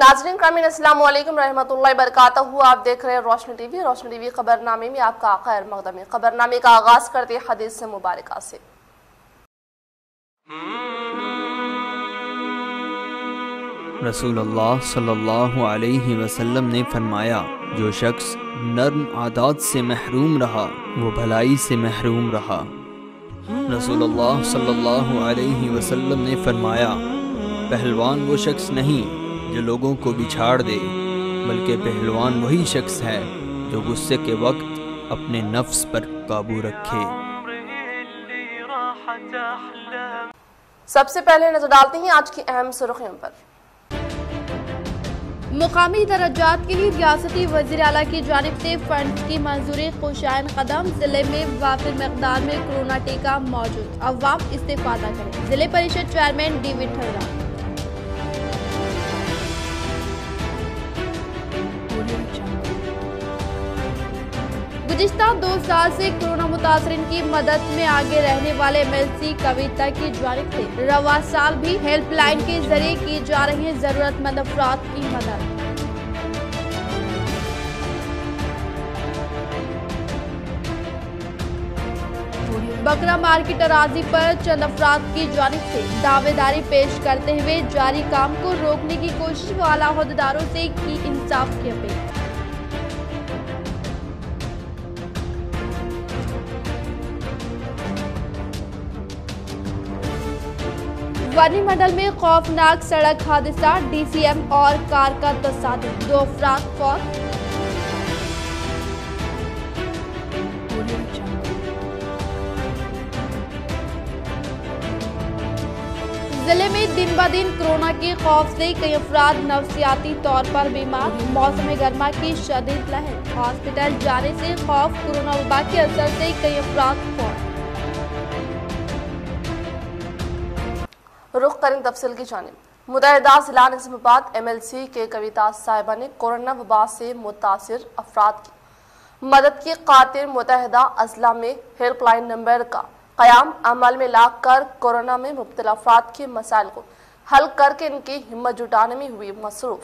नाज़रीन कामिन अस्सलाम वालेकुम रहमतुल्लाहि बरकातहू। आप देख रहे हैं रोशनी टीवी। रोशनी टीवी खबरनामे में आपका खैर मकदम है। खबरनामे का आगाज करते हदीस से मुबारका से। रसूलुल्लाह सल्लल्लाहु अलैहि वसल्लम ने फरमाया, जो शख्स नर्म आदात से महरूम रहा वो भलाई से महरूम रहा। रसूलुल्लाह सल्लल्लाहु अलैहि वसल्लम ने फरमाया, पहलवान वो शख्स नहीं जो लोगों को बिछाड़ दे, बल्कि पहलवान वही शख्स है जो गुस्से के वक्त अपने नफ्स पर काबू रखे। सबसे पहले नजर डालते हैं आज की अहम सुर्खियों पर। मुकामी दर्जात के लिए रियासती वज़ीर आला की जानिब से फंड की मंजूरी खुशाइन कदम। जिले में वाफिर मकदार में कोरोना टीका मौजूद, अवाम इस्तेफादा करें। जिले परिषद चेयरमैन डी विठलराम। गुज़िश्ता 2 साल से कोरोना मुतासरीन की मदद में आगे रहने वाले MLC कविता की जानिब से रवा साल भी हेल्पलाइन के जरिए की जा रही है जरूरतमंद अफराद की मदद। बकरा मार्केट अराजी पर चंद अफराद की जानिब से दावेदारी पेश करते हुए जारी काम को रोकने की कोशिश व आला ओहदेदारों से की इंसाफ की अपील। वनी मंडल में खौफनाक सड़क हादसा, DCM और कार का तसादुम, 2 अफराद फौत। जिले में दिन ब दिन कोरोना के खौफ से कई अफराद नफसियाती तौर पर बीमार। मौसम गर्मा की शदीद लहर, हॉस्पिटल जाने से खौफ। कोरोना वबा के असर से कई अफराद फौत। रुख करें तफसील की जानिब। मुत्तहिदा जिला निज़ामाबाद MLC के कविता साहिबा ने कोरोना वबा से मुतासिर अफराद की मदद की खातिर मुत्तहिदा अजला में हेल्पलाइन नंबर का क़याम अमल में लाकर कोरोना में मुब्तला अफराद के मसाइल को हल करके इनकी हिम्मत जुटाने में हुई मसरूफ।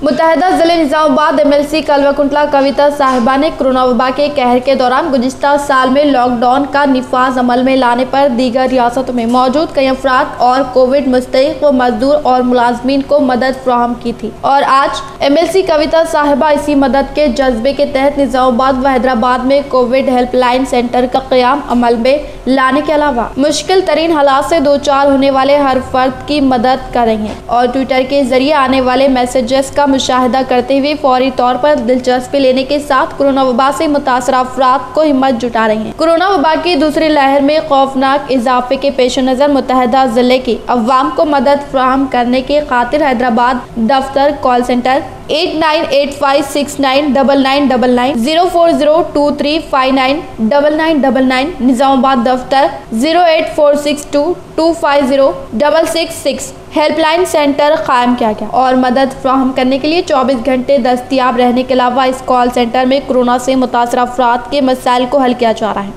मुत्तहिदा जिले निज़ामाबाद MLC कलवा-कुंटला कविता साहिबा ने कोरोना वबा के कहर के दौरान गुज़िश्ता साल में लॉकडाउन का निफाज अमल में लाने पर दीगर रियासतों में मौजूद कई अफराद और कोविड मुस्तहिक व मजदूर और मुलाजमीन को मदद फराहम की थी और आज MLC कविता साहिबा इसी मदद के जज्बे के तहत निज़ामाबाद व हैदराबाद में कोविड हेल्पलाइन सेंटर का क़याम अमल में लाने के अलावा मुश्किल तरीन हालात से दो चार होने वाले हर फर्द की मदद कर रही है और ट्विटर के जरिए आने वाले मैसेजेस का मुशाहिदा करते हुए फौरी तौर पर दिलचस्पी लेने के साथ कोरोना वबा से मुतासर अफराद को हिम्मत जुटा रही हैं। कोरोना वबा की दूसरी लहर में खौफनाक इजाफे के पेश नजर मुत्तहिदा जिले की अवाम को मदद फराहम करने के खातिर हैदराबाद दफ्तर कॉल सेंटर 8985699999 04023599999 निजामाबाद दफ्तर 08462250666 हेल्पलाइन सेंटर कायम किया गया और मदद फराहम करने के लिए 24 घंटे दस्तयाब रहने के अलावा इस कॉल सेंटर में कोरोना से मुतासर अफराद के मसाइल को हल किया जा रहा है।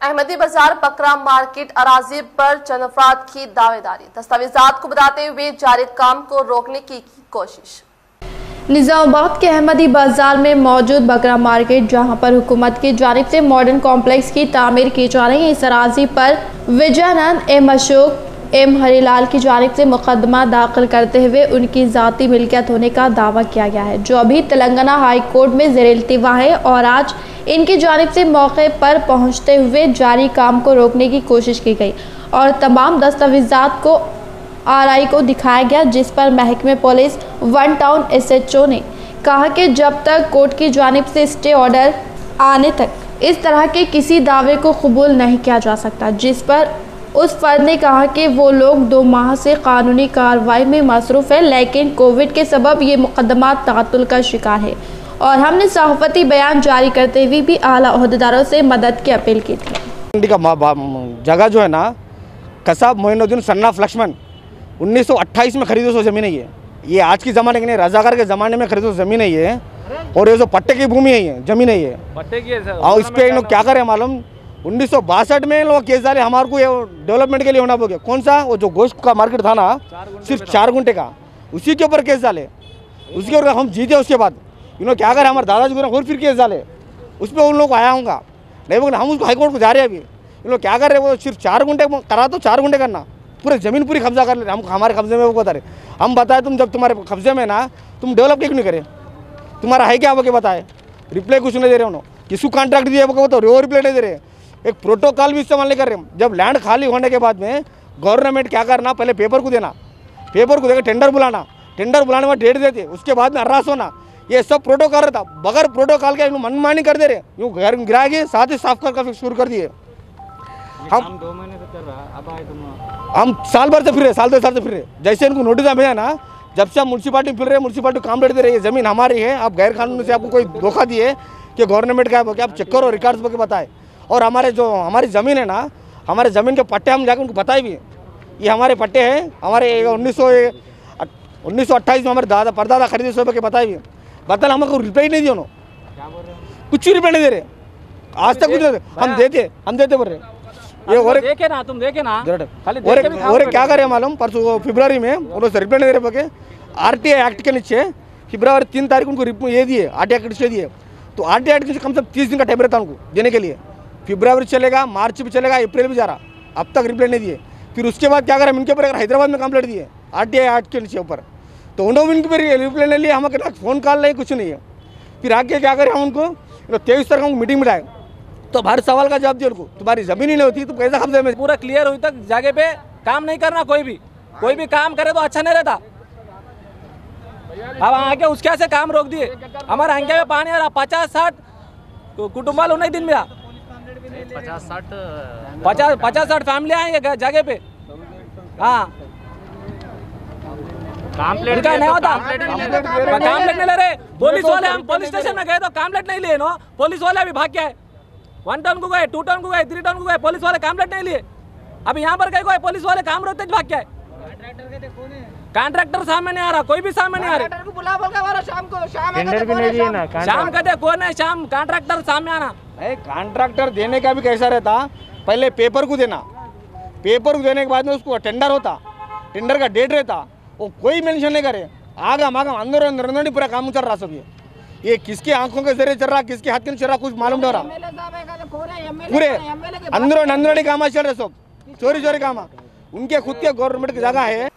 अहमदी बाजार बकरा मार्केट अराजी पर चंद अफराद की दावेदारी, दस्तावेजात को बताते हुए जारी काम को रोकने की कोशिश। निज़ामाबाद के अहमदी बाजार में मौजूद बकरा मार्केट जहां पर हुकूमत की जानिब से मॉडर्न कॉम्प्लेक्स की तामीर की जा रही है, इस अराजी पर विजयानंद M अशोक M हरीलाल की जानिब से मुकदमा दाखिल करते हुए उनकी ज़ाती मिल्कियत होने का दावा किया गया है, जो अभी तेलंगाना हाई कोर्ट में ज़ेर-ए-इल्तिवा है और आज इनकी जानिब से मौके पर पहुंचते हुए जारी काम को रोकने की कोशिश की गई और तमाम दस्तावेजात को RI को दिखाया गया, जिस पर महकमे पुलिस 1 टाउन SHO ने कहा कि जब तक कोर्ट की जानिब से स्टे ऑर्डर आने तक इस तरह के किसी दावे को कबूल नहीं किया जा सकता, जिस पर उस फर्द ने कहा कि वो लोग 2 माह से कानूनी कार्रवाई में मसरूफ़ है, लेकिन कोविड के सबब ये मुकदमा तातुल का शिकार है और हमने सहाफ़ती बयान जारी करते हुए भी आला ओहदेदारों से मदद की अपील की थी। जगह जो है ना, कसाब मोइनुद्दीन सन्नाफ लक्ष्मण 1928 में खरीदो सो ज़मीन है ये आज की ज़माने की नहीं, रजाकार के ज़माने में खरीदो ज़मीन है ये और ये जो पट्टे की भूमि है ये ज़मीन है ये पट्टे की है। और इस पर इन लोग क्या करें मालूम, 1962 में लोग केस डाले हमारे को डेवलपमेंट के लिए होना पड़ गया। कौन सा, वो जो गोश्त का मार्केट था ना सिर्फ 4 गुंठे का, उसी के ऊपर केस डाले उसके और हम जीते उसके बाद इन्होंने क्या करा, हमारे दादाजी को और फिर केस डाले, उस पर उन लोग को आया होगा नहीं बोले, हम उसको हाईकोर्ट को जा रहे हैं। अभी इन लोग क्या कर रहे हैं, वो सिर्फ 4 घंटे करा तो 4 घंटे करना, पूरे ज़मीन पूरी कब्जा कर ले, हम हमारे कब्जे में वो बता रहे। हम बताए तुम जब तुम्हारे कब्जे में ना, तुम डेवलप क्यों नहीं करे, तुम्हारा है क्या वो के बताए, रिप्लाई कुछ नहीं दे रहे उन्होंने, किसको कॉन्ट्रैक्ट दिया वो बताओ, वो रिप्लाई नहीं दे रहे, एक प्रोटोकॉल भी इस्तेमाल नहीं कर रहे। जब लैंड खाली होने के बाद में गवर्नमेंट क्या करना, पहले पेपर को देना, पेपर को देकर टेंडर बुलाना, टेंडर बुलाने में डेट देते, उसके बाद में अर्रास होना, ये सब प्रोटोकॉल रहता। बगैर प्रोटोकॉल के मनमानी कर दे रहे, यूँ घर गिरा के साथ ही साफ कर शुरू कर दिए। हम 2 महीने से कर रहा है, अब आए तुम, हम साल भर से फिर रहे, साल 2 साल से फिर रहे, जैसे इनको नोटिस भेजा ना, जब से हम म्यूनसिपालिटी फिर रहे, म्यूनसिपालिटी काम लेट दे रही है, ज़मीन हमारी है, आप गैर कानूनी से आपको कोई धोखा दिए कि गवर्नमेंट का है, आप चेक करो रिकॉर्ड्स बके बताए। और हमारे जो हमारी ज़मीन है ना, हमारे ज़मीन के पट्टे हम जाकर उनको बताए भी, ये हमारे पट्टे हैं, हमारे 1928 में हमारे दादा परदादा खरीदे 100 के बताए भी, बता हमको रिप्लाई नहीं दिया उन्होंने, कुछ रिप्लाई नहीं दे रहे आज तक, कुछ नहीं। हम देते बोल रहे ये और देखे ना, तुम देखे ना, खाली और क्या करे मालूम, परसों फरवरी में उन्होंने रिप्लाई नहीं दे रहे बके, RTI एक्ट के नीचे फरवरी 3 तारीख उनको ये दिए, RTI एक्ट से दिए, तो RTI एक्ट के कम से कम 30 दिन का टाइम रहता उनको देने के लिए। फरवरी चलेगा, मार्च भी चलेगा, अप्रैल भी जा रहा, अब तक रिप्लाई नहीं दिए। फिर उसके बाद क्या करें, इनके ऊपर हैदराबाद में कंप्लेंट दिए RTI एक्ट के नीचे ऊपर, तो उन्होंने इनके ऊपर रिप्लाई नहीं लिया, हमें फ़ोन कॉल नहीं, कुछ नहीं है। फिर आगे क्या करें, हम उनको 23 तारीख को मीटिंग बिठाए, तो हर सवाल का जवाब दिया उनको, तुम्हारी ज़मीन ही नहीं होती तो कैसा कब्जे में। पूरा क्लियर हुई तक जगह पे काम नहीं करना, कोई भी काम करे तो अच्छा नहीं रहता। अब आगे उसके से काम रोक दिए, हमारे आंगे में पानी आ रहा, 50-60 कुटुंबाल नहीं दिन में 50-60 फैमिली आएंगे जगह पे। हाँ काम्प्लेट नहीं होता, काम्प्लेट नहीं ले रहे पुलिस वाले। हम पुलिस स्टेशन में गए तो काम्प्लेट नहीं लिए नो, पुलिस वाले अभी भाग के आए, 1 टाउन को गए, 2 टाउन को गए, 3 टाउन को गए, पुलिस वाले काम्प्लेट नहीं लिए। अब यहाँ पर गए पुलिस वाले काम रोकते भाग के आए। कॉन्ट्रैक्टर सामने नहीं आ रहा, कोई भी सामने नहीं आ रहा, टेंडर भी नहीं दिए ना, शाम कहते कौन है, शाम कॉन्ट्रैक्टर सामने आना। कॉन्ट्रैक्टर देने का भी कैसा रहता, पहले पेपर को देना, पेपर को देने के बाद में उसको टेंडर होता, टेंडर का डेट रहता, वो कोई मेंशन नहीं करे, आगम अंदर अंदर पूरा काम चल रहा सब। ये किसके आंखों के जरिए चल रहा, किसके हाथ के चल रहा, कुछ मालूम नहीं हो रहा, पूरे अंदर काम चल रहे सब, चोरी काम, उनके खुद के गवर्नमेंट की जगह है।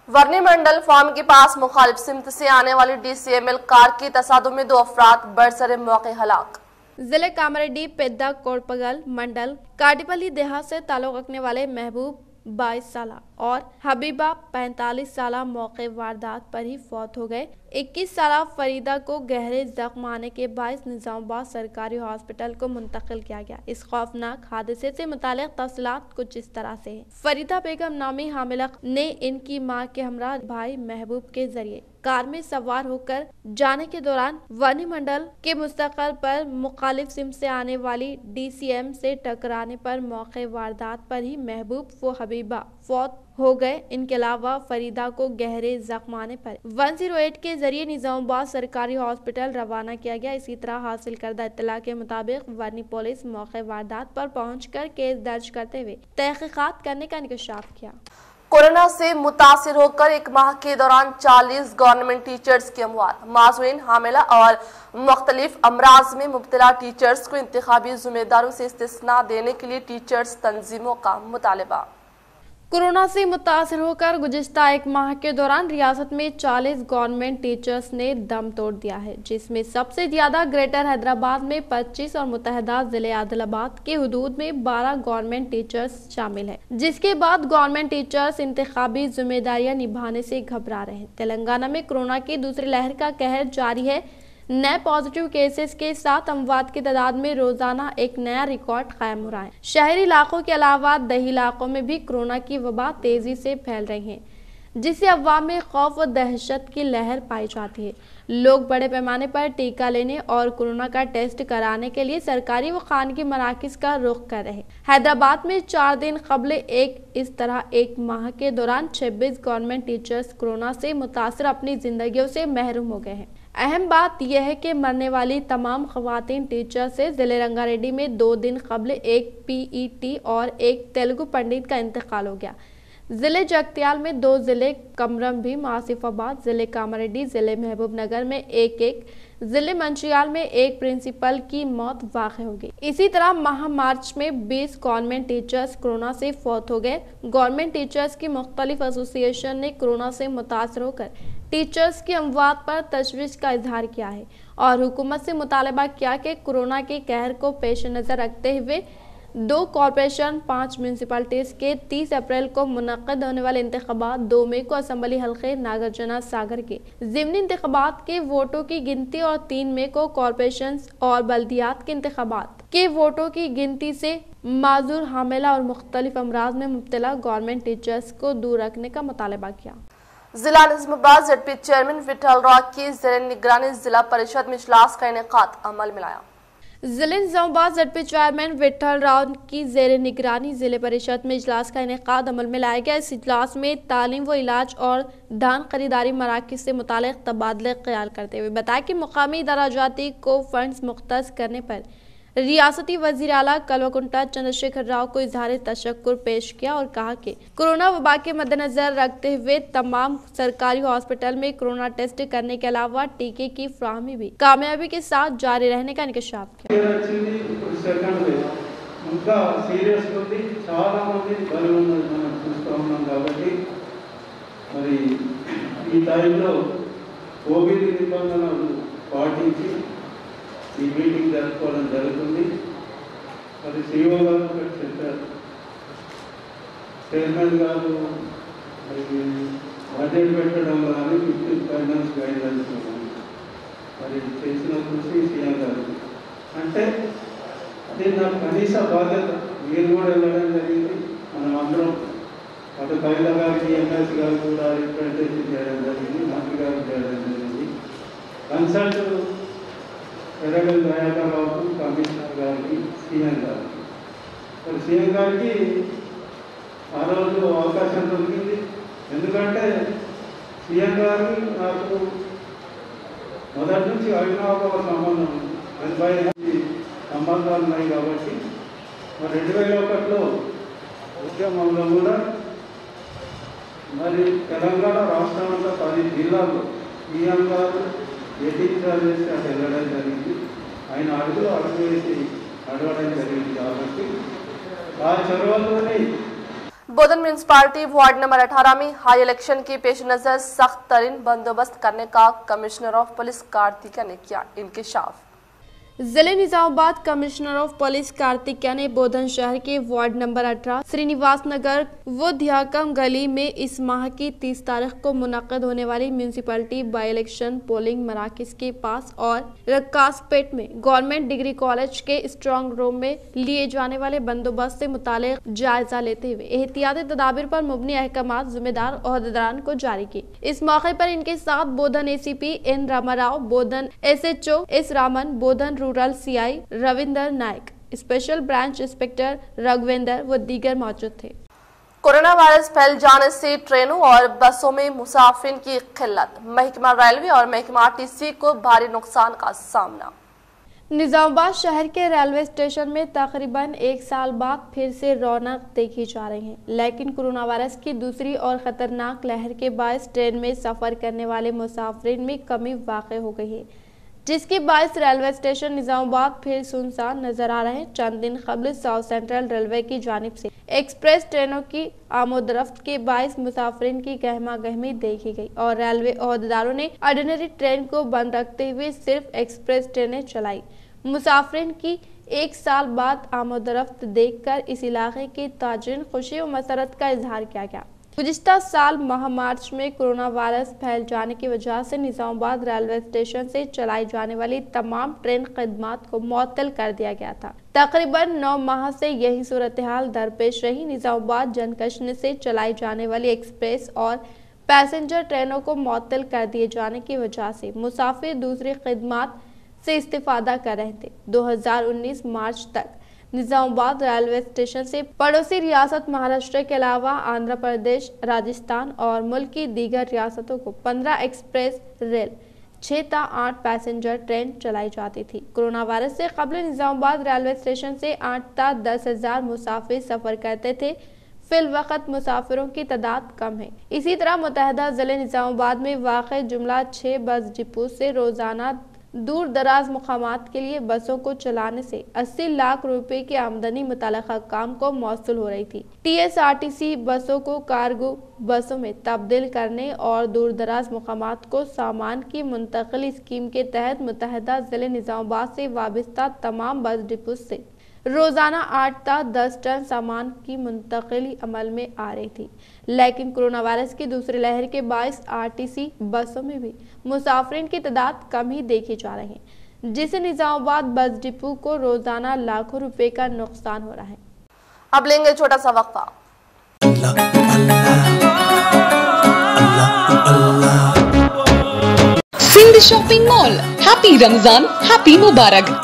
वर्नी मंडल फार्म के पास मुखालिफ सिमत से आने वाली DCML कार की तसादुम में 2 अफराद बरसरे मौके हलाक। जिले कामरेड्डी पेद्दा कोड़पगल मंडल काटीपल्ली देहात से ताल्लुक रखने वाले महबूब 22 साल और हबीबा 45 साल मौके वारदात पर ही फौत हो गए। 21 साल फरीदा को गहरे जख्म आने के बायस निजामाबाद सरकारी हॉस्पिटल को मुंतकिल किया गया। इस खौफनाक हादसे से मुतालिक तफसीलात कुछ इस तरह से है। फरीदा बेगम नामी हामिला ने इनकी मां के हमरा भाई महबूब के जरिए कार में सवार होकर जाने के दौरान वर्नी मंडल के मुस्तकल पर मुखालिफ सिम से आने वाली DCM से टकराने पर मौके वारदात पर ही महबूब व हबीबा फौत हो गए। इनके अलावा फरीदा को गहरे जख्म आने पर 108 के जरिए निजामाबाद सरकारी हॉस्पिटल रवाना किया गया। इसी तरह हासिल करदा इत्तला के मुताबिक वर्नी पुलिस मौके वारदात पर पहुंचकर केस दर्ज करते हुए तहकीकात करने का इंकशाफ किया। कोरोना से मुतासिर होकर 1 माह के दौरान 40 गवर्नमेंट टीचर्स की अमवात, मासूइन, हामिला और मुख्तलिफ अमराज में मुब्तला टीचर्स को इंतखाबी जिम्मेदारों से इस्तिस्ना देने के लिए टीचर्स तंजीमों का मुतालबा। कोरोना से मुतासर होकर गुज़िश्ता 1 माह के दौरान रियासत में 40 गवर्नमेंट टीचर्स ने दम तोड़ दिया है, जिसमें सबसे ज्यादा ग्रेटर हैदराबाद में 25 और मुतहदा जिले आदिलाबाद के हुदूद में 12 गवर्नमेंट टीचर्स शामिल है। जिसके बाद गवर्नमेंट टीचर्स इंतखाबी जिम्मेदारियां निभाने से घबरा रहे हैं। तेलंगाना में कोरोना की दूसरी लहर का कहर जारी है। नए पॉजिटिव केसेस के साथ अमवात की तादाद में रोजाना एक नया रिकॉर्ड कायम हो रहा है। शहरी इलाकों के अलावा दही इलाकों में भी कोरोना की वबा तेजी से फैल रही है, जिससे अवाम में खौफ व दहशत की लहर पाई जाती है। लोग बड़े पैमाने पर टीका लेने और कोरोना का टेस्ट कराने के लिए सरकारी व खानगी मराकिज का रुख कर रहे हैं। हैदराबाद में 4 दिन कबल इस तरह 1 माह के दौरान 26 गवर्नमेंट टीचर्स कोरोना से मुतासर अपनी जिंदगियों से महरूम हो गए हैं। अहम बात यह है कि मरने वाली तमाम खवातीन टीचर से जिले रंगारेड्डी में 2 दिन कबल एक PET और एक तेलुगु पंडित का इंतकाल हो गया। जिले जगत्याल में 2 जिले कमरम भीम आसिफाबाद, जिले कामारेड्डी, जिले महबूबनगर में एक, जिले मंचियाल में 1 प्रिंसिपल की मौत वाक़ हो गई। इसी तरह माह मार्च में 20 गवर्नमेंट टीचर्स कोरोना से फौत हो गए। गवर्नमेंट टीचर्स की मुख्तलिफ एसोसिएशन ने कोरोना से मुतासर होकर टीचर्स की अमवात पर तशवीश का इजहार किया है और हुकूमत से मुतालबा किया कि कोरोना के कहर को पेश नज़र रखते हुए 2 कॉरपोरेशन 5 म्यूनसिपलिटीज़ के 30 अप्रैल को मुनक़्क़द होने वाले इंतख़ाबात 2 मई को असम्बली हल्के नागार्जुना सागर के ज़िमनी इंतख़ाबात के वोटों की गिनती और 3 मई को कॉरपोरेशन और बल्दियात के इंतख़ाबात के वोटों की गिनती से माजूर हामिला और मुख्तलिफ अमराज में मुब्तला गवर्नमेंट टीचर्स को दूर रखने का मुतालबा किया। जिला निज़ामाबाद ZP चेयरमैन विठल रॉक की ज़ेर निगरानी जिला परिषद में इजलास का इनेकाद अमल में लाया। जिले निज़ामाबाद ZP चेयरमैन विठल राव की ज़ेर निगरानी जिले परिषद में इजलास का इनेकाद अमल में लाया गया। इस इजलास में तालीम व इलाज और धान खरीदारी मराकज़ से मुतालिक तबादले ख्याल करते हुए बताया कि मुकामी दराजाती को फंड्स मुख्तस करने पर रियासती वज़ीर आला कल्वकुंट्ला चंद्रशेखर राव को इजहार तशक्कुर पेश किया और कहा कि कोरोना वबा के मद्देनजर रखते हुए तमाम सरकारी हॉस्पिटल में कोरोना टेस्ट करने के अलावा टीके की फ्राहमी भी कामयाबी के साथ जारी रहने का इंकशाफ किया। ఈ మీటింగ్ జరుపుకోవడం జరుగుతుంది। మరి CEO గారు ఒకటి చెప్పారు, చైర్మన్ గారు మరి బడ్జెట్ పెట్టడం కానీ 15 ఫైనాన్స్ గైడ్లైన్స్ మరి చేసిన కృషి సీఎం గారు అంటే అది నా కనీస బాధ్యత। మీరు కూడా వెళ్ళడం జరిగింది, మనం అందరం అటు కవిత గారికి MS గారు కూడా రిప్రజెంటేషన్ చేయడం జరిగింది, మంత్రి గారు చేయడం జరిగింది, కన్సల్ట్ ఎర్రగల్ దయాకర్ రావు కమిషనర్ గారికి సీఎం గారికి మరి సీఎం గారికి ఆ రోజు అవకాశం దొరికింది। ఎందుకంటే సీఎం గారికి నాకు మొదటి నుంచి అవినాభావ సంబంధం 80 సంబంధాలు ఉన్నాయి కాబట్టి మరి 2001లో ఉద్యమంలో కూడా మరి తెలంగాణ రాష్ట్రం అంతా 10 జిల్లాల్లో సీఎం గారు చేసి అటు వెళ్ళడం జరిగింది। ఆయన అడుగు వేసి అడగడం జరిగింది కాబట్టి ఆ చొరవలోనే बोधन म्यूनसिपालिटी वार्ड नंबर 18 में हाई इलेक्शन के पेश नजर सख्त तरीन बंदोबस्त करने का कमिश्नर ऑफ पुलिस कार्तिका ने किया इंकशाफ। जिले Nizamabad commissioner of police Karthika ने बोधन शहर के वार्ड नंबर 18 श्रीनिवास नगर व ध्याकम गली में इस माह की 30 तारीख को मुनक्कद होने वाली म्यूनसिपलिटी बाई इलेक्शन पोलिंग मराकज के पास और रक्कासपेट में गवर्नमेंट डिग्री कॉलेज के स्ट्रांग रूम में लिए जाने वाले बंदोबस्त से मुताल्लिक जायजा लेते हुए एहतियाती तदाबीर पर मुबनी अहकामात जिम्मेदार ओहदेदारान को जारी किए। इस मौके पर इनके साथ बोधन ACP N रामाराव, बोधन SHO S रामन, बोधन रूरल CI रविंदर नायक, स्पेशल ब्रांच इंस्पेक्टर रघुवेंद्र व दीगर मौजूद थे। कोरोना वायरस फैल जाने से ट्रेनों और बसों में मुसाफिर की किल्लत, महकमा रेलवे और महकमा RTC को भारी नुकसान का सामना। निजामाबाद शहर के रेलवे स्टेशन में तकरीबन 1 साल बाद फिर से रौनक देखी जा रही है, लेकिन कोरोना वायरस की दूसरी और खतरनाक लहर के बायस ट्रेन में सफर करने वाले मुसाफिर में कमी वाक़ई हो गई है, जिसके बायस रेलवे स्टेशन निजामाबाद फिर सुनसान नजर आ रहे हैं। चंद दिन कबल साउथ सेंट्रल रेलवे की जानिब से एक्सप्रेस ट्रेनों की आमोदरफ्त के बायस मुसाफिरीन की गहमा गहमी देखी गई और रेलवे ओहदेदारों ने ऑर्डिनरी ट्रेन को बंद रखते हुए सिर्फ एक्सप्रेस ट्रेनें चलाई। मुसाफिरीन की 1 साल बाद आमोदरफ्त देखकर इस इलाके के ताजिरीन खुशी और मसरत का इजहार किया गया। गुज़िश्ता साल माह मार्च में कोरोना वायरस फैल जाने की वजह से निजामाबाद रेलवे स्टेशन से चलाई जाने वाली तमाम ट्रेन खदमात को मुअत्तल कर दिया गया था। तकरीबन 9 माह से यही सूरत हाल दरपेश रही। निजामाबाद जनकशन से चलाई जाने वाली एक्सप्रेस और पैसेंजर ट्रेनों को मुअत्तल कर दिए जाने की वजह से मुसाफिर दूसरी खदमात से इस्तेफादा कर रहे थे। 2019 मार्च तक निजामाबाद रेलवे स्टेशन से पड़ोसी रियासत महाराष्ट्र के अलावा आंध्र प्रदेश, राजस्थान और मुल्क की दीगर रियासतों को 15 एक्सप्रेस रेल, 6 ता 8 पैसेंजर ट्रेन चलाई जाती थी। कोरोना वायरस से कबल निजामाबाद रेलवे स्टेशन से 8 ता 10,000 मुसाफिर सफर करते थे। फिलवक्त मुसाफिरों की तादाद कम है। इसी तरह मुतहदा ज़िले निज़ामाबाद में वाक़ जुमला 6 बस डिपो से रोज़ाना दूर दराज मुकामात के लिए बसों को चलाने से 80 लाख रुपए की आमदनी मुताल्लिक़ा काम को मौसूल हो रही थी। TSRTC बसों को कार्गो बसों में तब्दील करने और दूर दराज मुकामात को सामान की मुंतकिली स्कीम के तहत मुतहदा ज़िले निज़ामाबाद से वाबस्ता तमाम बस डिपो से रोज़ाना 8 से 10 टन सामान की मुंतकिली अमल में आ रही थी, लेकिन कोरोना वायरस की दूसरी लहर के बायस RTC बसों में भी मुसाफिरीन की तादाद कम ही देखी जा रही है, जिससे निज़ामाबाद बस डिपो को रोज़ाना लाखों रुपए का नुकसान हो रहा है। अब लेंगे छोटा सा वक्फा। Sindh shopping mall, happy Ramzan, happy मुबारक।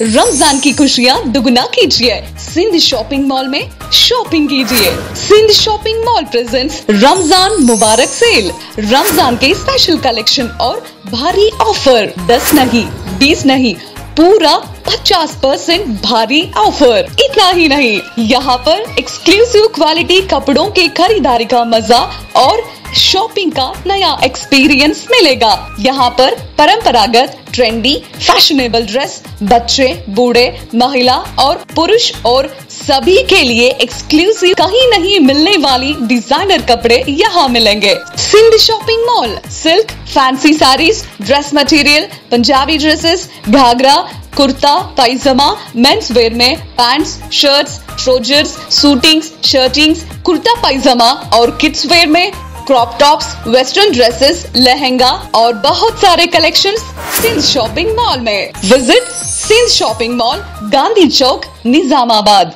रमजान की खुशियाँ दुगना कीजिए, सिंध शॉपिंग मॉल में शॉपिंग कीजिए। Sindh shopping mall presents Ramzan मुबारक सेल। रमजान के स्पेशल कलेक्शन और भारी ऑफर, 10 नहीं 20 नहीं, पूरा 50% भारी ऑफर। इतना ही नहीं, यहाँ पर एक्सक्लूसिव क्वालिटी कपड़ों के खरीदारी का मजा और शॉपिंग का नया एक्सपीरियंस मिलेगा। यहाँ पर परंपरागत, ट्रेंडी, फैशनेबल ड्रेस बच्चे, बूढ़े, महिला और पुरुष और सभी के लिए एक्सक्लूसिव कहीं नहीं मिलने वाली डिजाइनर कपड़े यहाँ मिलेंगे। Sindh shopping mall, silk, fancy saris, dress material, Punjabi dresses, ghagra, kurta, pyjama, men's wear में pants, shirts, trousers, suitings, shirtings, kurta pyjama और किड्स वेयर में crop tops, western dresses, lehenga और बहुत सारे कलेक्शंस सिंध शॉपिंग मॉल में। Visit Sindh shopping mall, Gandhi Chowk, Nizamabad.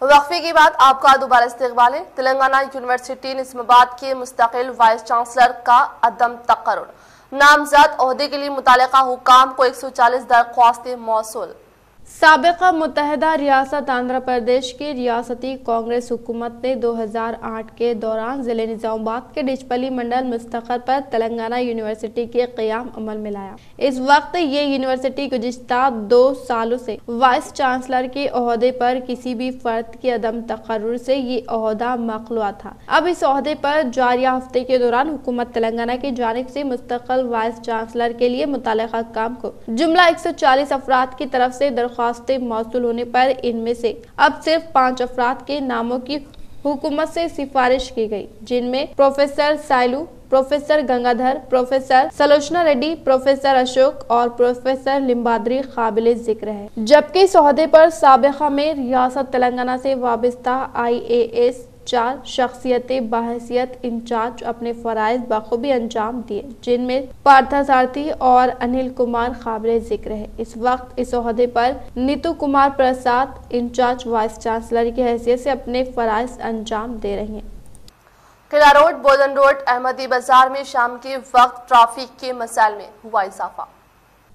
वक्फे के बाद आपका दोबारा इस्तकबाल है। तेलंगाना यूनिवर्सिटी निज़ामाबाद के मुस्तकिल वाइस चांसलर का अदम तकर्रुर, नामजद ओहदे के लिए मुतालिका हुकाम को 140 दरख्वास्तें मौसूल। साबिक़ा मुत्तहदा रियासत आंध्र प्रदेश की रियासती कांग्रेस हुकूमत ने 2008 के दौरान ज़िले निज़ामाबाद के डिचपली मंडल मुस्तक़र पर तेलंगाना यूनिवर्सिटी के क़याम अमल में लाया। इस वक्त ये यूनिवर्सिटी गुज़िश्ता 2 सालों से वाइस चांसलर के ओहदे पर किसी भी फ़र्द के अदम तकर्रुर से ये ओहदा मखलूआ था। अब इस ओहदे पर जारिया हफ्ते के दौरान हुकूमत तेलंगाना की जानिब से मुस्तक़िल वाइस चांसलर के लिए मुताल्लिक़ा काम को जुमला 140 अफराद की तरफ से दरख्वास्तें मौसूल होने पर इनमें से अब सिर्फ 5 अफराद के नामों की हुकूमत से सिफारिश की गई, जिनमें professor Sailu, professor Gangadhar, professor Sulochana Reddy, professor Ashok और प्रोफेसर लिम्बाद्री काबिल जिक्र है। जबकि इस ओहदे पर साबिक़ा में रियासत तेलंगाना से वाबस्ता IAS 4 शख्सियतें बहैसियत इंचार्ज अपने फराइज बखूबी अंजाम दिए, जिनमें पार्थसारथी और अनिल कुमार काबिल जिक्र है। इस वक्त इस ओहदे पर Neetu Kumar Prasad in charge vice chancellor की हैसियत से अपने फराइज अंजाम दे रही हैं। किला रोड, बोधन रोड, अहमदी बाजार में शाम के वक्त ट्रैफिक के मसाइल में हुआ इजाफा।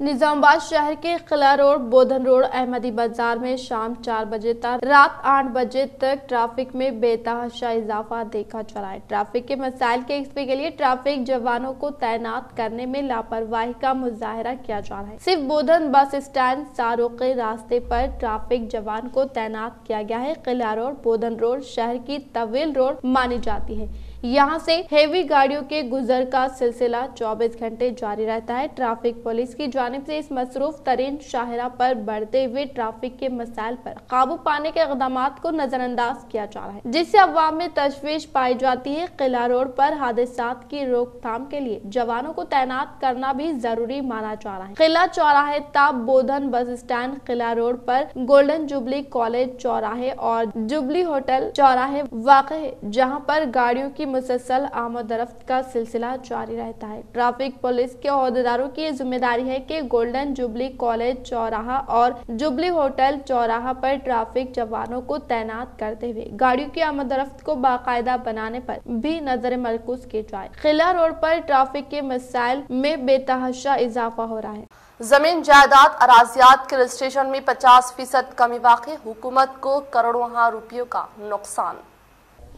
निजामाबाद शहर के किला रोड, बोधन रोड, अहमदी बाजार में शाम 4 बजे तक रात 8 बजे तक ट्रैफिक में बेतहाशा इजाफा देखा जा रहा है। ट्रैफिक के मसाइल के इस्फे के लिए ट्रैफिक जवानों को तैनात करने में लापरवाही का मुजाहरा किया जा रहा है। सिर्फ बोधन बस स्टैंड सारोके रास्ते पर ट्रैफिक जवान को तैनात किया गया है। किला रोड, बोधन रोड शहर की तवील रोड मानी जाती है। यहाँ से हेवी गाड़ियों के गुजर का सिलसिला 24 घंटे जारी रहता है। ट्रैफिक पुलिस की जानिब से इस मसरूफ तरीन शाहरा पर बढ़ते हुए ट्रैफिक के मसाइल पर काबू पाने के इक़दामात को नजरअंदाज किया जा रहा है, जिससे अवाम में तशवीश पाई जाती है। किला रोड पर हादसात की रोकथाम के लिए जवानों को तैनात करना भी जरूरी माना जा रहा है। किला चौराहे ताब बोधन बस स्टैंड, किला रोड पर गोल्डन जुबली कॉलेज चौराहे और जुबली होटल चौराहे वाक़ है, जहाँ पर गाड़ियों की मुसलसल आमद-रफ्त का सिलसिला जारी रहता है। ट्रैफिक पुलिस के ओहदेदारों की जिम्मेदारी है कि गोल्डन जुबली कॉलेज चौराहा और जुबली होटल चौराहा पर ट्रैफिक जवानों को तैनात करते हुए गाड़ियों की आमद-रफ्त को बाकायदा बनाने पर भी नजर मरकूज की जाए। किला रोड पर ट्रैफिक के मसाइल में बेतहाशा इजाफा हो रहा है। जमीन जायदाद अराजियात के रजिस्ट्रेशन में 50% कमी वाक़ई, हुकूमत को करोड़ों रुपयों का नुकसान।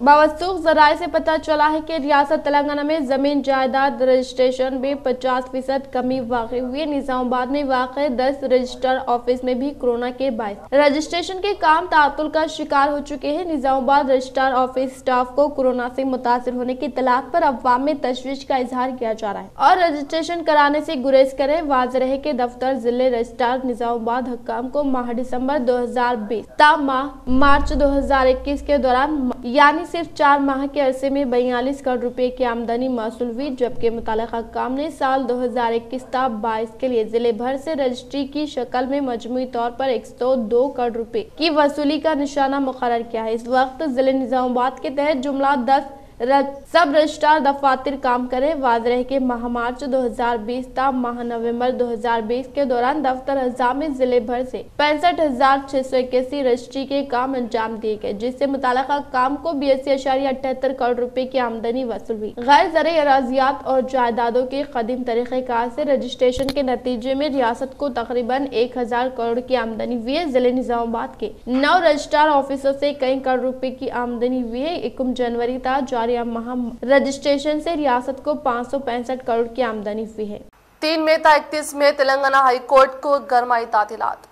बावसूख जराये से पता चला है कि रियासत तेलंगाना में जमीन जायदाद रजिस्ट्रेशन में 50% कमी वाक़ई हुई है। निजामाबाद में वाक़ई 10 रजिस्ट्रार ऑफिस में भी कोरोना के बायस रजिस्ट्रेशन के काम तातुल का शिकार हो चुके हैं। निजामाबाद रजिस्ट्रार ऑफिस स्टाफ को कोरोना से मुतासिर होने की इत्तलात पर अवाम में तशवीश का इजहार किया जा रहा है और रजिस्ट्रेशन कराने से गुरेज करें। वाज़ेह है कि दफ्तर जिले रजिस्ट्रार निजामाबाद हक्काम को माह दिसंबर 2020 ता माह मार्च 2021 के दौरान यानी सिर्फ 4 माह के अरसे में 42 करोड़ रुपए की आमदनी मौसूल हुई, जबकि मुतल्लिका हक्काम ने साल 2021-22 के लिए जिले भर से रजिस्ट्री की शक्ल में मजमूई तौर पर 102 करोड़ रुपए की वसूली का निशाना मुकर्रर किया है। इस वक्त जिले निजामाबाद के तहत जुमला 10 सब रजिस्ट्रार दफातर काम करें। वाज़ेह है कि माह मार्च 2020 ता माह नवंबर 2020 के दौरान दफ्तर अज़ा में जिले भर से 65,681 रजिस्ट्री के काम अंजाम दिए गए, जिससे मुतल्लिका काम को 82.78 करोड़ रुपए की आमदनी वसूल हुई। गैर ज़रई अराजियात और जायदादों के कदीम तरीक़ेकार से रजिस्ट्रेशन के नतीजे में रियासत को तकरीबन 1000 करोड़ की आमदनी हुई है। जिले निजामाबाद के 9 रजिस्ट्रार ऑफिसों से कई करोड़ रुपए की आमदनी हुई है। 1 जनवरी तक जारी माह रजिस्ट्रेशन से रियासत को 565 करोड़ की आमदनी हुई है। 3 मई ता 31 में तेलंगाना हाई कोर्ट को गरमाई तातीलात।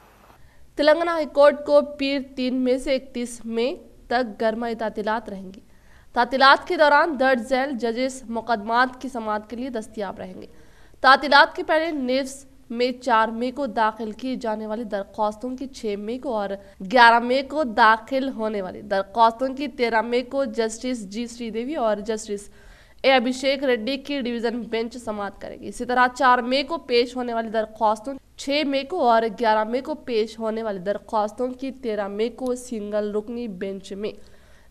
तेलंगाना हाई कोर्ट को पीर 3 मई से 31 मई तक गरमाई तातीलात रहेंगी। तातीलात के दौरान दर्ज झैल जजेस मुकदमात की समाअत के लिए दस्तयाब रहेंगे। तातीलात के पहले निफ्स में 4 मई को दाखिल की जाने वाली दरख्वास्तों की 6 मई को और 11 मई को दाखिल होने वाली दरख्वास्तों की 13 मई को जस्टिस जी श्रीदेवी और जस्टिस ए अभिषेक रेड्डी की डिवीजन बेंच समाअत करेगी। इसी तरह 4 मई को पेश होने वाली दरख्वास्तों 6 मई को और 11 मई को पेश होने वाली दरख्वास्तों की 13 मई को सिंगल रुकनी बेंच में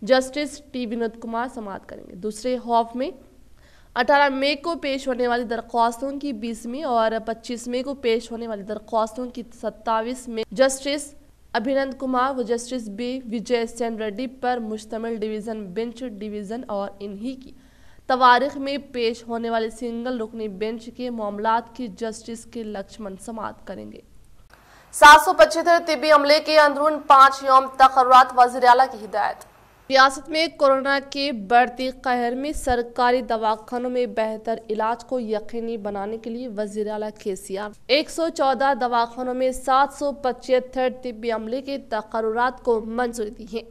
जस्टिस टी विनोद कुमार समाअत करेंगे। दूसरे हौफ में 18 मई को पेश होने वाली दरख्वास्तों की 20 मई और 25 मई को पेश होने वाली दरख्वास्तों की 27 मई जस्टिस अभिनंद कुमार व जस्टिस बी विजय सेन रेड्डी पर मुश्तमिल डिवीजन बेंच डिवीजन और इन्हीं की तवारीख में पेश होने वाले सिंगल रुकनी बेंच के मामलात की जस्टिस के लक्ष्मण समाअत करेंगे। 775 तिब्बी अमले के अंदरून 5 यौम तकर्रुरात वज़ीर आला की हिदायत। रियासत में कोरोना के बढ़ती कहर में सरकारी दवाखानों में बेहतर इलाज को यकीनी बनाने के लिए वज़ीर आला KCR 114 दवाखानों में 775 तिब्बी अमले के तकर्रुरात को मंजूरी दी है।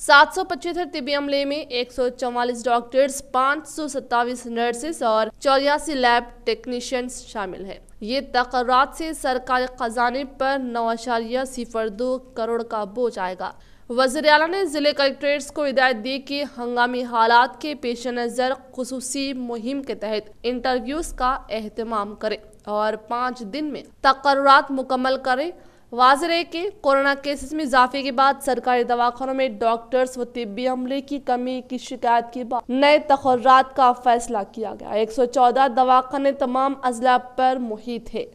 775 तिब्बी अमले में 144 डॉक्टर्स, 527 नर्सेस और 84 लैब टेक्नीशियंस शामिल हैं। ये तकर्रुरात से सरकारी खजाने पर 9.02 करोड़ का बोझ आएगा। वज़ीर आला ने जिले कलेक्ट्रेट्स को हिदायत दी कि हंगामी हालात के पेश नज़र खुसूसी मुहिम के तहत इंटरव्यूज का एहतमाम करें और 5 दिन में तकर्रुरात मुकम्मल करें। वाज़ेह है कि कोरोना केसेस में इजाफे के बाद सरकारी दवाखानों में डॉक्टर्स व तिब्बी अमले की कमी की शिकायत के बाद नए तकर्रुरात का फैसला किया गया। 114 दवाखाने तमाम अजला पर मुहित है।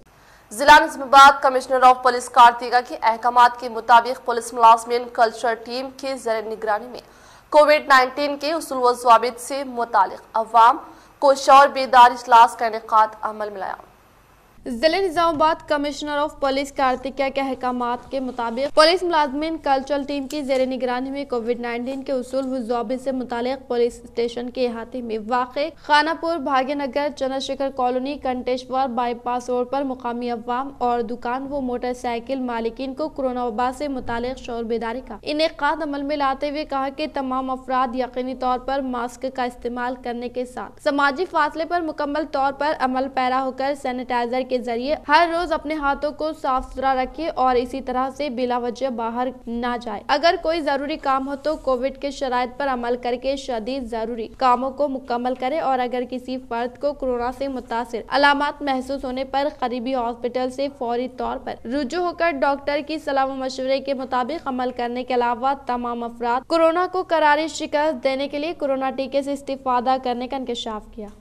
जिला Nizamabad commissioner of police Karthika के अहकामात के मुताबिक पुलिस मुलाजमीन कल्चर टीम के ज़र निगरानी में कोविड-19 के उसूल व ज़वाबित से मुतालिक अवाम को शौर बेदारी इजलास का इनेकाद अमल में लाया। जिले Nizamabad commissioner of police Karthika के अहकामात के मुताबिक पुलिस मुलाजमीन कल्चरल टीम की जेर निगरानी में कोविड-19 के उसूल व ज़वाबित से मुतालिक पुलिस स्टेशन के अहाते में वाक़े Khanapur, Bhagyanagar, Chandrashekar colony, Kanteshwar bypass road पर मुकामी अवाम और दुकान व मोटरसाइकिल मालिकीन को कोरोना वबा से मुतालिक शौर बेदारी का इनेकाद अमल में लाते हुए कहा कि तमाम अफराद यकीनी तौर पर मास्क का इस्तेमाल करने के साथ समाजी फासले पर मुकम्मल तौर पर अमल पैरा होकर सैनिटाइजर के जरिए हर रोज अपने हाथों को साफ सुथरा रखे और इसी तरह से बिला वजह बाहर ना जाए। अगर कोई जरूरी काम हो तो कोविड के शराइत पर अमल करके शदीद जरूरी कामों को मुकम्मल करे और अगर किसी फर्द को कोरोना से मुतासिर अलामत महसूस होने पर करीबी हॉस्पिटल से फौरी तौर पर रुजू होकर डॉक्टर की सलाह व मशवरे के मुताबिक अमल करने के अलावा तमाम अफराद कोरोना को करारी शिकस्त देने के लिए कोरोना टीके से इस्तिफादा करने का इंकशाफ किया।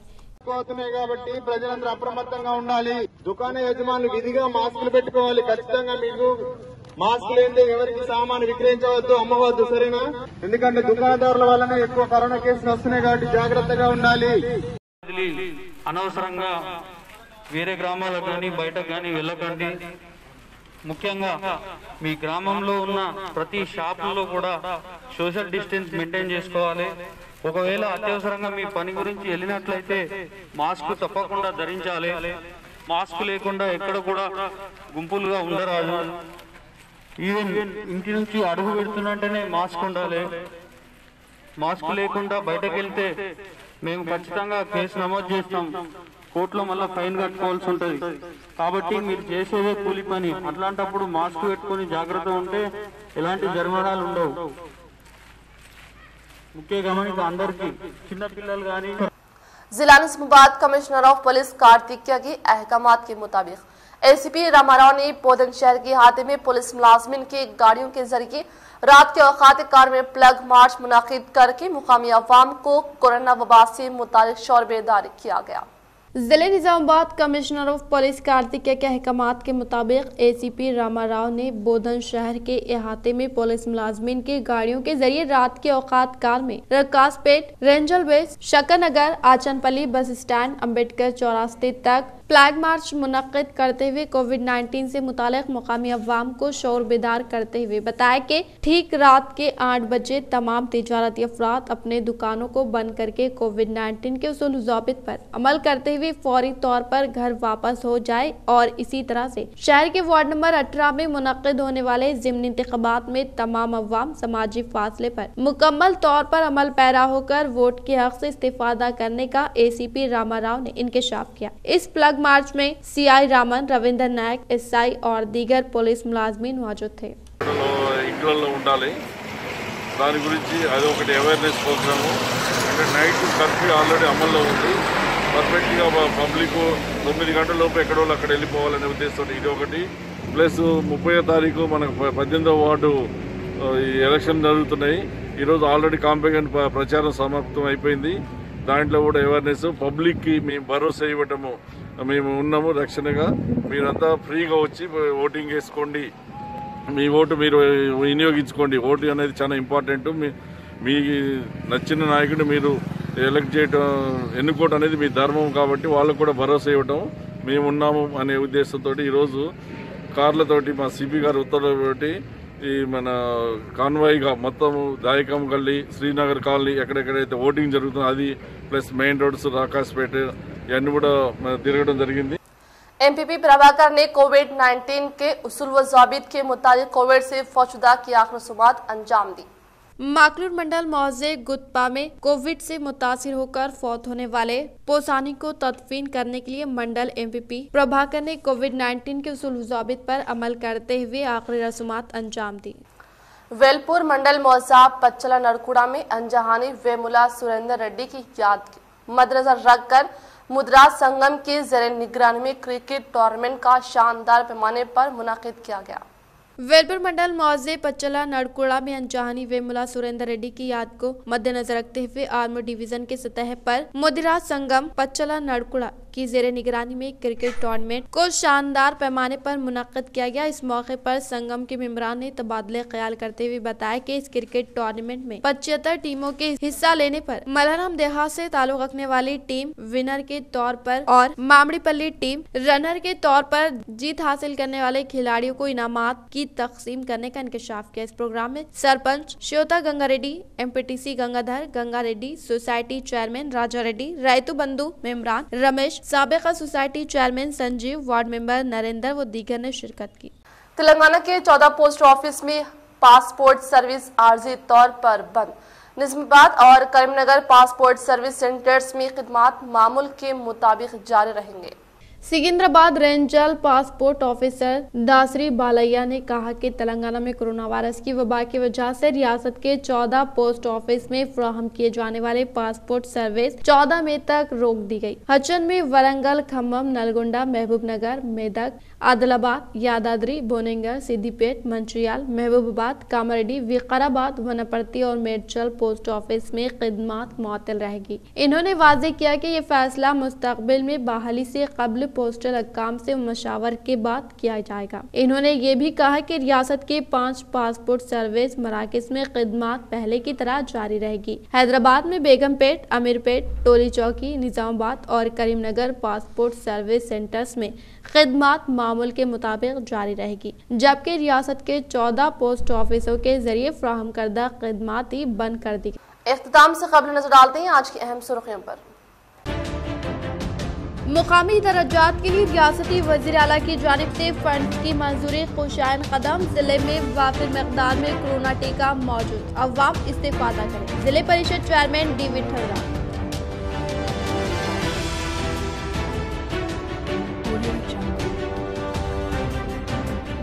కాబట్టి ప్రజలందరూ అప్రమత్తంగా ఉండాలి। దుకాణ యజమానులు విధిగా మాస్కులు పెట్టుకోవాలి। ఖచ్చితంగా మీకు మాస్క్ లేనిదే ఎవరికి సామాను విక్రయించవద్దు, అమ్మవద్దు, సరేనా? ఎందుకంటే దుకాణదారుల వల్లనే ఎక్కువ కరోనా కేసులు వస్తున్నాయి కాబట్టి జాగ్రత్తగా ఉండాలి। అనవసరంగా వేరే గ్రామాలకు కానీ బయటకు కానీ వెళ్ళకండి। ముఖ్యంగా మీ గ్రామంలో ఉన్న ప్రతి షాపుల్లో కూడా సోషల్ డిస్టెన్స్ మెయింటైన్ చేసుకోవాలి. ఒకవేళ అత్యవసరంగా మీ పని గురించి వెళ్ళినట్లయితే మాస్క్ తప్పకుండా ధరించాలి. మాస్క్ లేకుండా ఎక్కడ కూడా గుంపులుగా ఉండరాదు. ఈవెన్ ఇంటి నుంచి అడుగు పెడుతున్నట్టేనే మాస్క్ ఉండాలి. మాస్క్ లేకుండా బయటకు వెళ్తే మేము ఖచ్చితంగా కేసు నమోదు చేస్తాం. కోర్టులో మళ్ళీ ఫైన్ కట్టుకోవాల్సి ఉంటుంది. కాబట్టి మీరు చేసేదే కూలి పని. అట్లాంటప్పుడు మాస్క్ పెట్టుకొని జాగ్రత్త ఉంటే ఎలాంటి జరిమానాలు ఉండవు. ముఖ్య గమనిక అందరికీ, చిన్న పిల్లలు కానీ. जिला निजामाबाद कमिश्नर ऑफ पुलिस कार्तिकिया के अहकामात के मुताबिक एसीपी रामाराव ने बोधन शहर के हाथे में पुलिस मुलाजमिन की गाड़ियों के जरिए रात के औकात कार में प्लग मार्च मुनाकिद करके मुकामी अवाम को कोरोना वबा से मुतालिक शौर बेदार किया गया। जिले Nizamabad commissioner of police Kartikeya के अहकामात के मुताबिक एसीपी रामाराव ने बोधन शहर के अहाते में पुलिस मुलाजमीन की गाड़ियों के जरिए रात के औकात काल में रकासपेट, रेंजल बेस, शकरनगर, आचनपल्ली बस स्टैंड, अम्बेडकर चौरास्ते तक फ्लैग मार्च मुनक्किद करते हुए कोविड-19 से मुतालिक मुकामी अवाम को शौर बेदार करते हुए बताया कि ठीक रात के 8 बजे तमाम तिजारती अफराद अपने दुकानों को बंद करके कोविड-19 के उसूल ज़ाबित पर अमल करते हुए फौरी तौर पर घर वापस हो जाए और इसी तरह से शहर के वार्ड नंबर 18 में मुनक्किद होने वाले ज़िमनी इंतखाबात में तमाम अवाम समाजी फासले पर मुकम्मल तौर पर अमल पैरा होकर वोट के हक से इस्तेफादा करने का एसीपी रामाराव ने इंकशाफ किया। इस प्लग मार्च में सीआई रामन, रविंद्र नायक, एसआई और दीगर पुलिस मुलाजमीन मौजूद थे। దాని గురించి అది ఒకటి అవేర్నెస్ ప్రోగ్రాము. అంటే నైట్ కర్ఫ్యూ ఆల్రెడీ అమల్లో ఉంది. పర్ఫెక్ట్గా పబ్లిక్ 9 గంటల లోపు ఎక్కడో అక్కడ వెళ్ళిపోవాలనే ఉద్దేశంతో ఇది ఒకటి. ప్లస్ 30వ తారీఖు మనకు 18వ వార్డు ఈ ఎలక్షన్ జరుగుతున్నాయి. ఈరోజు ఆల్రెడీ కాంపెయిన్ ప్రచారం సమాప్తం అయిపోయింది. దాంట్లో కూడా అవేర్నెస్ పబ్లిక్కి మేము భరోసా ఇవ్వటము, మేము ఉన్నాము రక్షణగా, మీరంతా ఫ్రీగా వచ్చి ఓటింగ్ వేసుకోండి, మీ ఓటు మీరు వినియోగించుకోండి. ఓటు అనేది చాలా ఇంపార్టెంట్. మీ నచ్చిన నాయకుడిని మీరు ఎలక్ట్ చేయటం, ఎన్నుకోవటం అనేది మీ ధర్మం. కాబట్టి వాళ్ళకు కూడా భరోసా ఇవ్వటం, మేము ఉన్నాము అనే ఉద్దేశంతో ఈరోజు కార్లతోటి మా సిపి గారు ఉత్తర్వులతోటి ఈ మన కాన్వాయ్గా మొత్తం దాయకం గల్లీ, శ్రీనగర్ కాలనీ ఎక్కడెక్కడైతే ఓటింగ్ జరుగుతుందో అది ప్లస్ మెయిన్ రోడ్స్, రాకాస్పేట ఇవన్నీ కూడా తిరగడం జరిగింది। एमपीपी प्रभाकर ने कोविड-19 के उसूल व ज़ाबित के मुताबिक कोविड से फौशुदा की आखिरी रसूमात अंजाम दी। माकलूर मंडल मौजे गुत्पा में कोविड से मुतासिर होकर फौत होने वाले पोसानी को तदफीन करने के लिए मंडल एमपीपी प्रभाकर ने कोविड-19 के उसूल ज़ाबित पर अमल करते हुए आखिरी रसूमात अंजाम दी। वेलपुर मंडल मौजा पच्चला नरकुड़ा में अंजहानी वेमुला सुरेंद्र रेड्डी की याद मद्नजर रखकर मुद्रा संगम के ज़ेरे निगरानी में क्रिकेट टूर्नामेंट का शानदार पैमाने पर मुनाकिद किया गया। वेलपुर मंडल मौजे पच्चला नरकुड़ा में अंजहानी वेमुला सुरेंद्र रेड्डी की याद को मद्देनजर रखते हुए आर्मी डिवीजन के सतह पर मुद्रा संगम पच्चला नरकुड़ा की ज़ेरे निगरानी में क्रिकेट टूर्नामेंट को शानदार पैमाने पर मुनक्किद किया गया। इस मौके पर संगम के मेंबरान ने तबादले ख्याल करते हुए बताया कि इस क्रिकेट टूर्नामेंट में 75 टीमों के हिस्सा लेने पर मलहरम देहात से ताल्लुक रखने वाली टीम विनर के तौर पर और मामड़ीपल्ली टीम रनर के तौर पर जीत हासिल करने वाले खिलाड़ियों को इनामात की तकसीम करने का इंकशाफ किया। इस प्रोग्राम में sarpanch Shyota Ganga Reddy, MPTC Gangadhar Ganga Reddy, society chairman Raja Reddy, Rythu Bandhu मेमरान रमेश, साबिका society chairman Sanjeev, ward member Narendra व दीगर ने शिरकत की। तेलंगाना के 14 पोस्ट ऑफिस में पासपोर्ट सर्विस आर्जी तौर पर बंद। निजामाबाद और करीमनगर पासपोर्ट सर्विस सेंटर्स में खिदमात मामूल के मुताबिक जारी रहेंगे। सिकंदराबाद रेंजल पासपोर्ट ऑफिसर दासरी बालैया ने कहा कि तेलंगाना में कोरोना वायरस की वबा की वजह से रियासत के 14 पोस्ट ऑफिस में फराहम किए जाने वाले पासपोर्ट सर्विस 14 मई तक रोक दी गई। हचन में वरंगल, खम्मम, नलगोंडा, महबूबनगर, मेदक, आदिलाबाद, यादाद्री, बोनेंगर, सिद्दीपेट, मंचियाल, महबूबाबाद, कामारेड्डी, विकाराबाद, वनपर्ती और मेडचल पोस्ट ऑफिस में खिदमात मुअत्तल रहेगी। इन्होंने वाज़ेह किया कि ये फैसला मुस्तकबिल में बहाली से कबल पोस्टल हकाम से मशावर के बाद किया जाएगा। इन्होंने ये भी कहा कि रियासत के 5 पासपोर्ट सर्विस मराकज में खिदमत पहले की तरह जारी रहेगी। हैदराबाद में बेगमपेट, अमीरपेट, टोली चौकी, निजामाबाद और करीमनगर पासपोर्ट सर्विस सेंटर्स में खिदमत मामूल के मुताबिक जारी रहेगी, जबकि रियासत के 14 पोस्ट ऑफिसों के जरिए फ्राहम करदा खिदमत ही बंद कर दी गई। इख्तिताम से खबर नजर डालते हैं आज की अहम सुर्खियों पर। मुकामी दर्जात के लिए रियासती वज़ीर आला की जानिब से फंड की मंजूरी खुशाइन कदम। जिले में वाफिर मकदार में कोरोना टीका मौजूद, अवाम इस्तेफादा करें। जिले परिषद चेयरमैन डी विठल राम।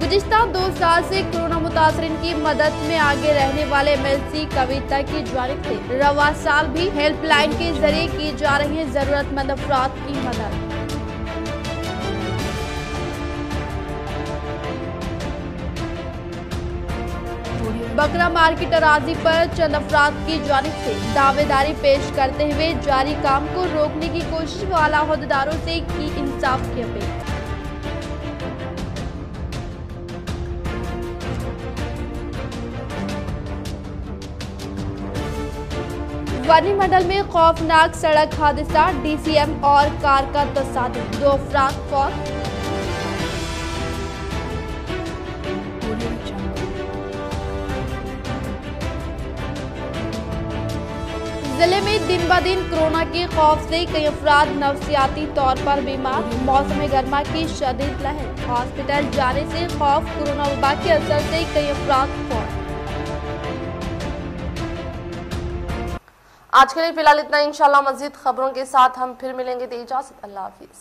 गुज़िश्ता 2 साल से कोरोना मुतासरीन की मदद में आगे रहने वाले MLC कविता की जानिब से रवा साल भी हेल्पलाइन के जरिए की जा रही है जरूरतमंद अफराद की मदद। बकरा मार्केट अराजी पर चंद अफराद की जानिब से दावेदारी पेश करते हुए जारी काम को रोकने की कोशिश व आला अहदेदारों से की इंसाफ की अपील। वनी मंडल में खौफनाक सड़क हादसा, DCM और कार का तसादुम, 2 अफराद फौत। जिले में दिन ब दिन कोरोना के खौफ से कई अफराद नफसियाती तौर पर बीमार। मौसम गर्मा की शदीद लहर, हॉस्पिटल जाने से खौफ। कोरोना वबा के असर से कई अफराद फौत। आज के लिए फिलहाल इतना। इंशाल्लाह मजीद खबरों के साथ हम फिर मिलेंगे। इजाजत, अल्लाह हाफिज।